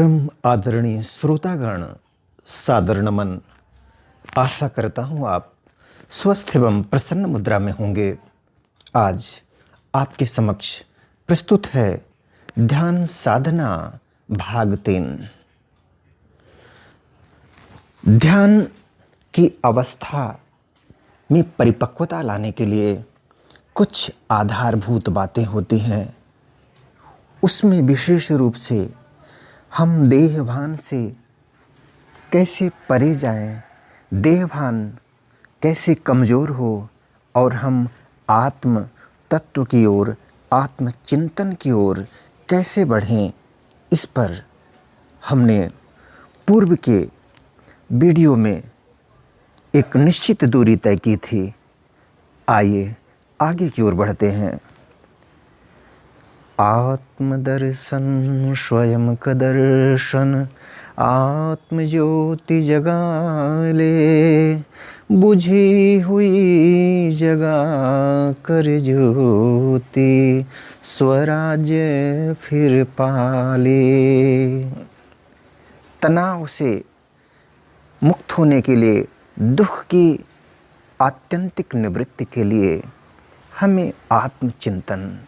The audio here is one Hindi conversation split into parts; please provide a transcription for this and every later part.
परम आदरणीय श्रोतागण, सादर नमन। आशा करता हूँ आप स्वस्थ एवं प्रसन्न मुद्रा में होंगे। आज आपके समक्ष प्रस्तुत है ध्यान साधना भाग 3। ध्यान की अवस्था में परिपक्वता लाने के लिए कुछ आधारभूत बातें होती हैं। उसमें विशेष रूप से हम देहभान से कैसे परे जाएं, देहभान कैसे कमज़ोर हो और हम आत्म तत्व की ओर, आत्मचिंतन की ओर कैसे बढ़ें, इस पर हमने पूर्व के वीडियो में एक निश्चित दूरी तय की थी। आइए आगे की ओर बढ़ते हैं। आत्मदर्शन स्वयं का दर्शन, आत्मज्योति जगाले, बुझी हुई जगा कर ज्योति, स्वराज्य फिर पाले। तनाव से मुक्त होने के लिए, दुख की आत्यंतिक निवृत्ति के लिए हमें आत्मचिंतन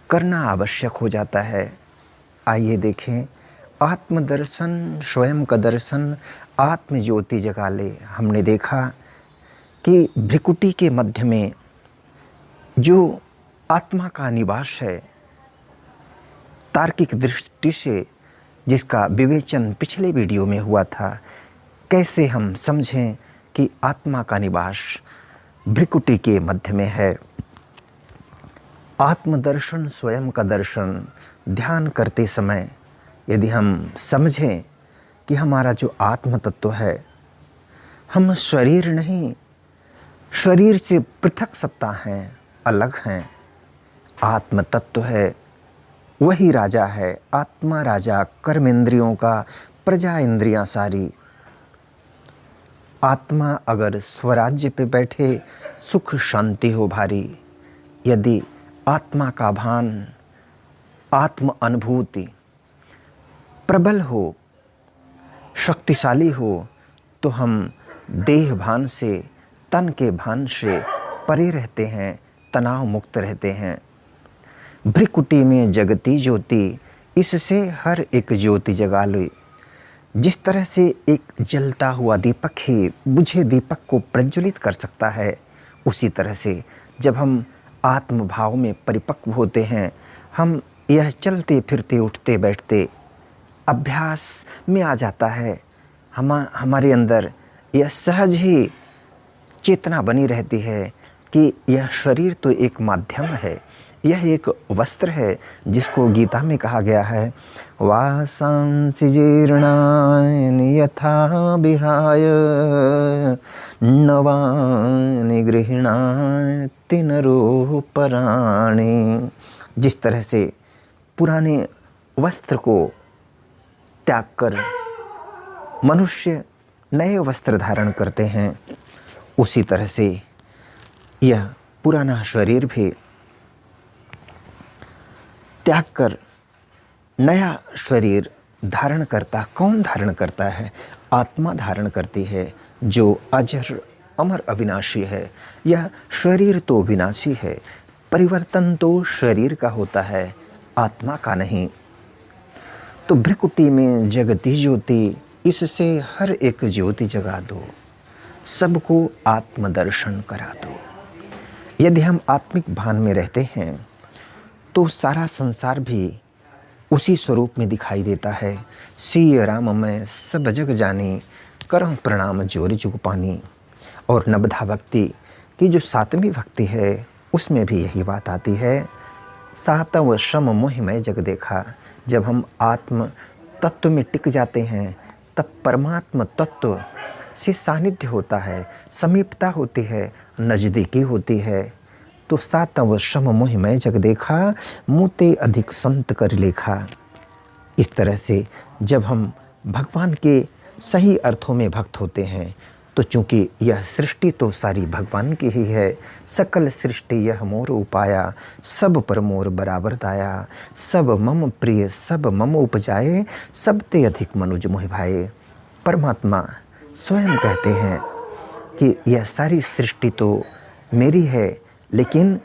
करना आवश्यक हो जाता है। आइए देखें, आत्मदर्शन स्वयं का दर्शन, आत्मज्योति जगा ले। हमने देखा कि भ्रिकुटी के मध्य में जो आत्मा का निवास है, तार्किक दृष्टि से जिसका विवेचन पिछले वीडियो में हुआ था, कैसे हम समझें कि आत्मा का निवास भ्रिकुटी के मध्य में है। आत्मदर्शन स्वयं का दर्शन ध्यान करते समय यदि हम समझें कि हमारा जो आत्म तत्व है, हम शरीर नहीं, शरीर से पृथक सत्ता हैं, अलग हैं। आत्म तत्व है, वही राजा है। आत्मा राजा, कर्मेंद्रियों का प्रजा इंद्रियां सारी। आत्मा अगर स्वराज्य पे बैठे, सुख शांति हो भारी। यदि आत्मा का भान, आत्म अनुभूति प्रबल हो, शक्तिशाली हो, तो हम देह भान से, तन के भान से परे रहते हैं, तनाव मुक्त रहते हैं। भ्रिकुटी में जगती ज्योति, इससे हर एक ज्योति जगा लो। जिस तरह से एक जलता हुआ दीपक ही बुझे दीपक को प्रज्वलित कर सकता है, उसी तरह से जब हम आत्म भाव में परिपक्व होते हैं, हम यह चलते फिरते उठते बैठते अभ्यास में आ जाता है। हमारे अंदर यह सहज ही चेतना बनी रहती है कि यह शरीर तो एक माध्यम है, यह एक वस्त्र है, जिसको गीता में कहा गया है, वासांसि जीर्णानि यथा विहाय, नवानि गृह्णाति नरो पराणि। जिस तरह से पुराने वस्त्र को त्याग कर मनुष्य नए वस्त्र धारण करते हैं, उसी तरह से यह पुराना शरीर भी त्याग कर नया शरीर धारण करता। कौन धारण करता है? आत्मा धारण करती है, जो अजर अमर अविनाशी है। यह शरीर तो विनाशी है, परिवर्तन तो शरीर का होता है, आत्मा का नहीं। तो भ्रिकुटी में जगती ज्योति, इससे हर एक ज्योति जगा दो, सबको आत्मदर्शन करा दो। यदि हम आत्मिक भान में रहते हैं तो सारा संसार भी उसी स्वरूप में दिखाई देता है। सिय राम मैं सब जग जानी, करम प्रणाम जोर जुग पानी। और नवधा भक्ति की जो 7वीं भक्ति है, उसमें भी यही बात आती है। सातव श्रम मोहि मैं जग देखा। जब हम आत्म तत्व में टिक जाते हैं, तब परमात्म तत्व से सानिध्य होता है, समीपता होती है, नज़दीकी होती है। तो सातव श्रम मोहि मैं जग देखा, मोते अधिक संत कर लेखा। इस तरह से जब हम भगवान के सही अर्थों में भक्त होते हैं, तो चूँकि यह सृष्टि तो सारी भगवान की ही है, सकल सृष्टि यह मोर उपाया, सब पर मोर बराबर दाया, सब मम प्रिय सब मम उपजाए, सब ते अधिक मनुज मोहि भाए। परमात्मा स्वयं कहते हैं कि यह सारी सृष्टि तो मेरी है, लेकिन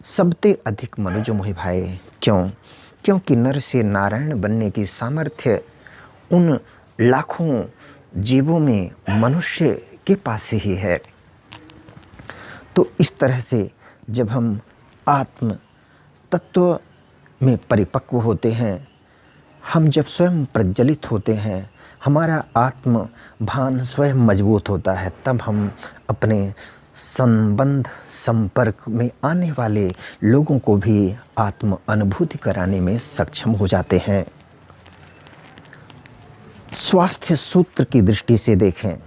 सबते अधिक मनुज मोहि भाए। क्यों? क्योंकि नर से नारायण बनने की सामर्थ्य उन लाखों जीवों में मनुष्य के पास ही है। तो इस तरह से जब हम आत्म तत्व में परिपक्व होते हैं, हम जब स्वयं प्रज्वलित होते हैं, हमारा आत्म भान स्वयं मजबूत होता है, तब हम अपने संबंध संपर्क में आने वाले लोगों को भी आत्म अनुभूति कराने में सक्षम हो जाते हैं। स्वास्थ्य सूत्र की दृष्टि से देखें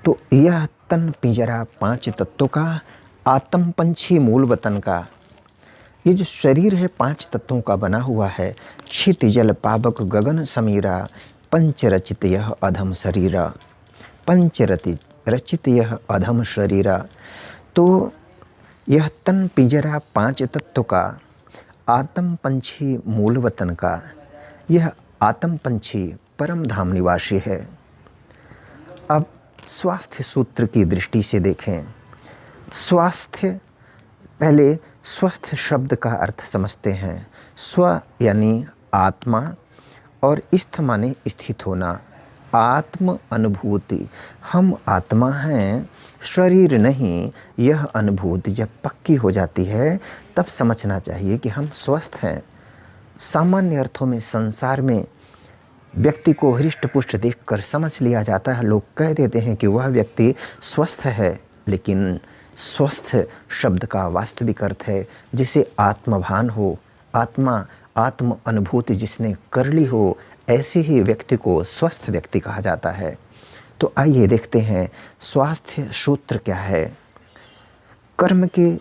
तो यह तन पिंजरा 5 तत्वों का, आत्म पंछी मूल वतन का, ये जो शरीर है 5 तत्वों का बना हुआ है। क्षित जल पावक गगन समीरा, पंच रचित यह अधम शरीरा, पंच रचित यह अधम शरीरा। तो यह तन पिंजरा 5 तत्व का, आत्म पंछी मूल वतन का, यह आत्म पंछी परम धाम निवासी है। अब स्वास्थ्य सूत्र की दृष्टि से देखें। स्वास्थ्य, पहले स्वस्थ शब्द का अर्थ समझते हैं। स्व यानी आत्मा और स्थ माने स्थित होना, आत्म अनुभूति। हम आत्मा हैं, शरीर नहीं। यह अनुभूति जब पक्की हो जाती है तब समझना चाहिए कि हम स्वस्थ हैं। सामान्य अर्थों में संसार में व्यक्ति को हृष्ट पुष्ट देखकर समझ लिया जाता है, लोग कह देते हैं कि वह व्यक्ति स्वस्थ है, लेकिन स्वस्थ शब्द का वास्तविक अर्थ है जिसे आत्मभान हो, आत्म अनुभूति जिसने कर ली हो, ऐसे ही व्यक्ति को स्वस्थ व्यक्ति कहा जाता है। तो आइए देखते हैं स्वास्थ्य सूत्र क्या है। कर्म के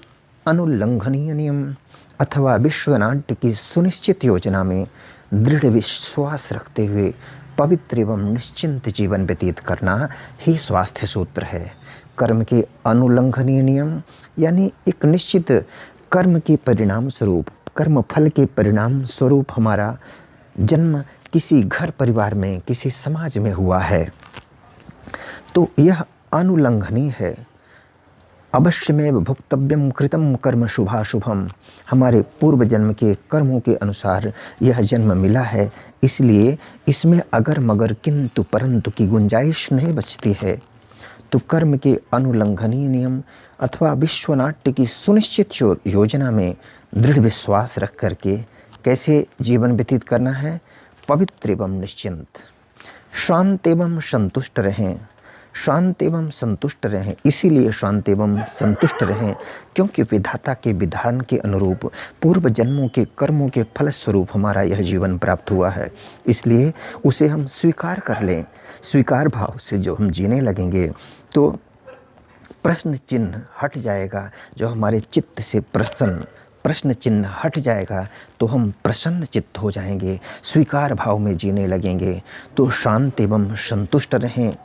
अनुल्लंघनीय नियम अथवा विश्वनाट्य की सुनिश्चित योजना में दृढ़ विश्वास रखते हुए पवित्र एवं निश्चिंत जीवन व्यतीत करना ही स्वास्थ्य सूत्र है। कर्म के अनुल्लंघनीय नियम यानी एक निश्चित कर्म के परिणाम स्वरूप, कर्म फल के परिणाम स्वरूप हमारा जन्म किसी घर परिवार में, किसी समाज में हुआ है, तो यह अनुल्लंघनीय है। अवश्यमेव भुक्तव्यम कृतम कर्म शुभाशुभम। हमारे पूर्व जन्म के कर्मों के अनुसार यह जन्म मिला है, इसलिए इसमें अगर मगर किंतु परंतु की गुंजाइश नहीं बचती है। तो कर्म के अनुल्लंघनीय नियम अथवा विश्वनाट्य की सुनिश्चित योजना में दृढ़ विश्वास रख करके कैसे जीवन व्यतीत करना है? पवित्र एवं निश्चिंत, शांत एवं संतुष्ट रहें। शांत एवं संतुष्ट रहें, इसीलिए शांत एवं संतुष्ट रहें क्योंकि विधाता के विधान के अनुरूप पूर्व जन्मों के कर्मों के फलस्वरूप हमारा यह जीवन प्राप्त हुआ है, इसलिए उसे हम स्वीकार कर लें। स्वीकार भाव से जो हम जीने लगेंगे तो प्रश्न चिन्ह हट जाएगा। जो हमारे चित्त से प्रश्न चिन्ह हट जाएगा तो हम प्रसन्न चित्त हो जाएंगे, स्वीकार भाव में जीने लगेंगे। तो शांत एवं संतुष्ट रहें,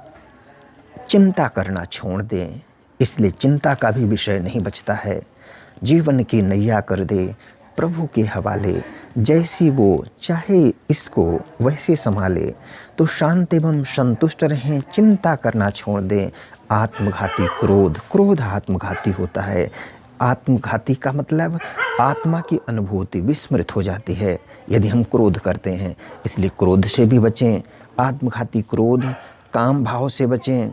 चिंता करना छोड़ दें, इसलिए चिंता का भी विषय नहीं बचता है। जीवन की नैया कर दे प्रभु के हवाले, जैसी वो चाहे इसको वैसे संभाले। तो शांत एवं संतुष्ट रहें, चिंता करना छोड़ दें। आत्मघाती क्रोध आत्मघाती होता है। आत्मघाती का मतलब आत्मा की अनुभूति विस्मृत हो जाती है यदि हम क्रोध करते हैं, इसलिए क्रोध से भी बचें। आत्मघाती क्रोध, काम भाव से बचें।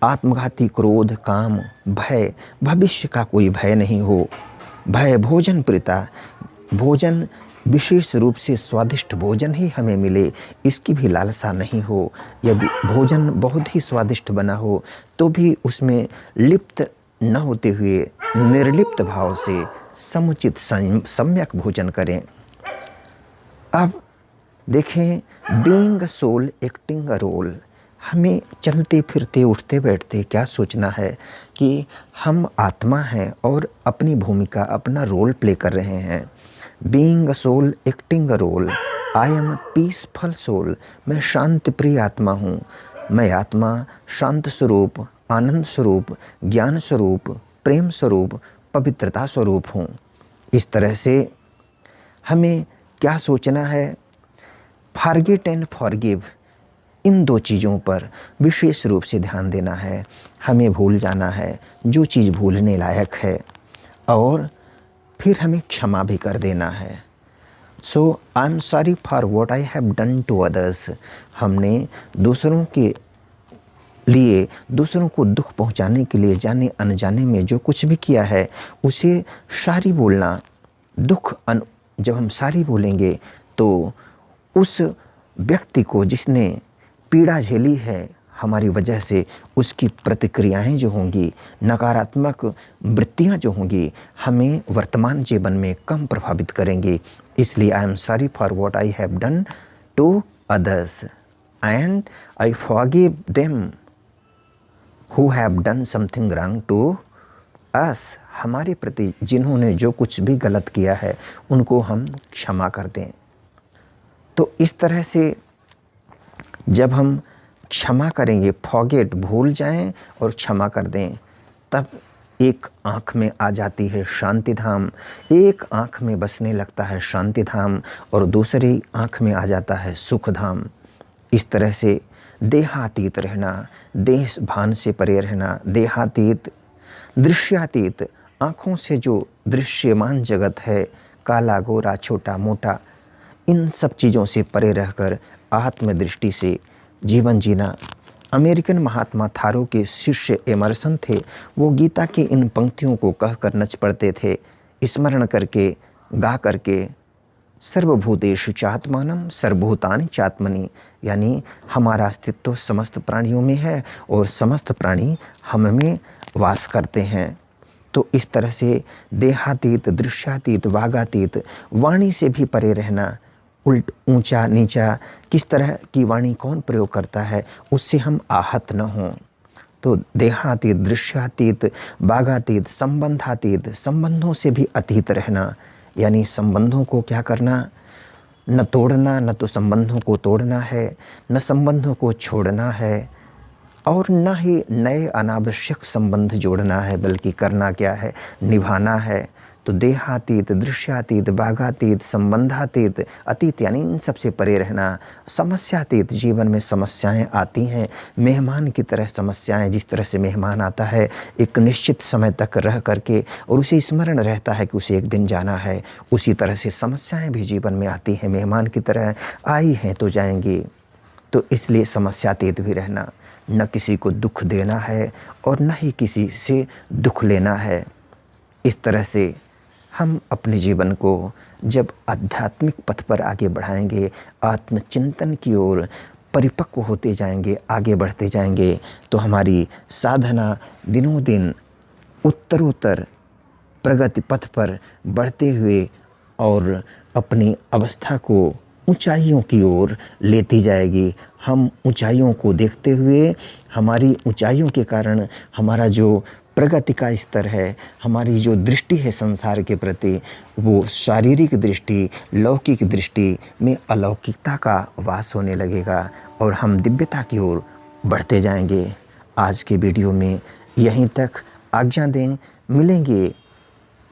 आत्मघाती क्रोध, काम, भय, भविष्य का कोई भय नहीं हो। भय भोजन प्रीता, भोजन विशेष रूप से स्वादिष्ट भोजन ही हमें मिले, इसकी भी लालसा नहीं हो। यदि भोजन बहुत ही स्वादिष्ट बना हो तो भी उसमें लिप्त न होते हुए निर्लिप्त भाव से समुचित सम्यक भोजन करें। अब देखें, being soul acting a role. हमें चलते फिरते उठते बैठते क्या सोचना है कि हम आत्मा हैं और अपनी भूमिका, अपना रोल प्ले कर रहे हैं। Being a soul acting a role, I am peaceful soul. मैं शांति प्रिय आत्मा हूँ, मैं आत्मा शांत स्वरूप, आनंद स्वरूप, ज्ञान स्वरूप, प्रेम स्वरूप, पवित्रता स्वरूप हूँ। इस तरह से हमें क्या सोचना है? फॉरगेट एंड फॉरगिव, इन दो चीज़ों पर विशेष रूप से ध्यान देना है। हमें भूल जाना है जो चीज़ भूलने लायक है, और फिर हमें क्षमा भी कर देना है। So I am sorry for what I have done to others. हमने दूसरों के लिए, दूसरों को दुख पहुंचाने के लिए जाने अनजाने में जो कुछ भी किया है उसे सॉरी बोलना। जब हम सॉरी बोलेंगे तो उस व्यक्ति को जिसने पीड़ा झेली है हमारी वजह से, उसकी प्रतिक्रियाएं जो होंगी, नकारात्मक वृत्तियां जो होंगी, हमें वर्तमान जीवन में कम प्रभावित करेंगी। इसलिए I am sorry for what I have done to others and I forgive them who have done something wrong to us. हमारे प्रति जिन्होंने जो कुछ भी गलत किया है उनको हम क्षमा कर दें। तो इस तरह से जब हम क्षमा करेंगे, फॉरगेट भूल जाएं और क्षमा कर दें, तब एक आँख में आ जाती है शांति धाम, एक आँख में बसने लगता है शांति धाम और दूसरी आँख में आ जाता है सुख धाम। इस तरह से देहातीत रहना, देश भान से परे रहना, देहातीत, दृश्यातीत, आँखों से जो दृश्यमान जगत है, काला गोरा छोटा मोटा, इन सब चीज़ों से परे रहकर आत्मदृष्टि से जीवन जीना। अमेरिकन महात्मा थारो के शिष्य एमर्सन थे। वो गीता की इन पंक्तियों को कहकर नच पड़ते थे, स्मरण करके, गा करके, सर्वभूतेषु चात्मानम सर्वभूतानि चात्मनि, यानी हमारा अस्तित्व समस्त प्राणियों में है और समस्त प्राणी हम में वास करते हैं। तो इस तरह से देहातीत, दृश्यातीत, वागातीत, वाणी से भी परे रहना, उल्ट ऊंचा नीचा किस तरह की वाणी कौन प्रयोग करता है, उससे हम आहत न हों। तो देहातीत, दृश्यातीत, बागातीत, संबंधातीत, संबंधों से भी अतीत रहना, यानी संबंधों को क्या करना, न तोड़ना, न तो संबंधों को तोड़ना है, न संबंधों को छोड़ना है, और न ही नए अनावश्यक संबंध जोड़ना है, बल्कि करना क्या है, निभाना है। तो देहातीत, दृश्यातीत, बागातीत, संबंधातीत, अतीत, यानी इन सबसे परे रहना। समस्यातीत, जीवन में समस्याएं आती हैं, मेहमान की तरह समस्याएं, जिस तरह से मेहमान आता है एक निश्चित समय तक रह करके और उसे स्मरण रहता है कि उसे एक दिन जाना है, उसी तरह से समस्याएं भी जीवन में आती हैं, मेहमान की तरह आई हैं तो जाएंगी। तो इसलिए समस्यातीत भी रहना, न किसी को दुख देना है और न ही किसी से दुख लेना है। इस तरह से हम अपने जीवन को जब आध्यात्मिक पथ पर आगे बढ़ाएंगे, आत्मचिंतन की ओर परिपक्व होते जाएंगे, आगे बढ़ते जाएंगे, तो हमारी साधना दिनों दिन उत्तरोत्तर प्रगति पथ पर बढ़ते हुए और अपनी अवस्था को ऊंचाइयों की ओर लेती जाएगी। हम ऊंचाइयों को देखते हुए, हमारी ऊंचाइयों के कारण हमारा जो प्रगति का स्तर है, हमारी जो दृष्टि है संसार के प्रति, वो शारीरिक दृष्टि, लौकिक दृष्टि में अलौकिकता का वास होने लगेगा और हम दिव्यता की ओर बढ़ते जाएंगे। आज के वीडियो में यहीं तक आज्ञा दें। मिलेंगे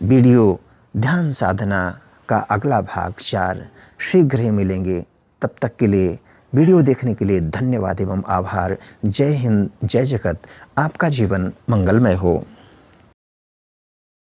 वीडियो ध्यान साधना का अगला भाग 4 शीघ्र ही मिलेंगे। तब तक के लिए वीडियो देखने के लिए धन्यवाद एवं आभार। जय हिंद, जय जगत। आपका जीवन मंगलमय हो।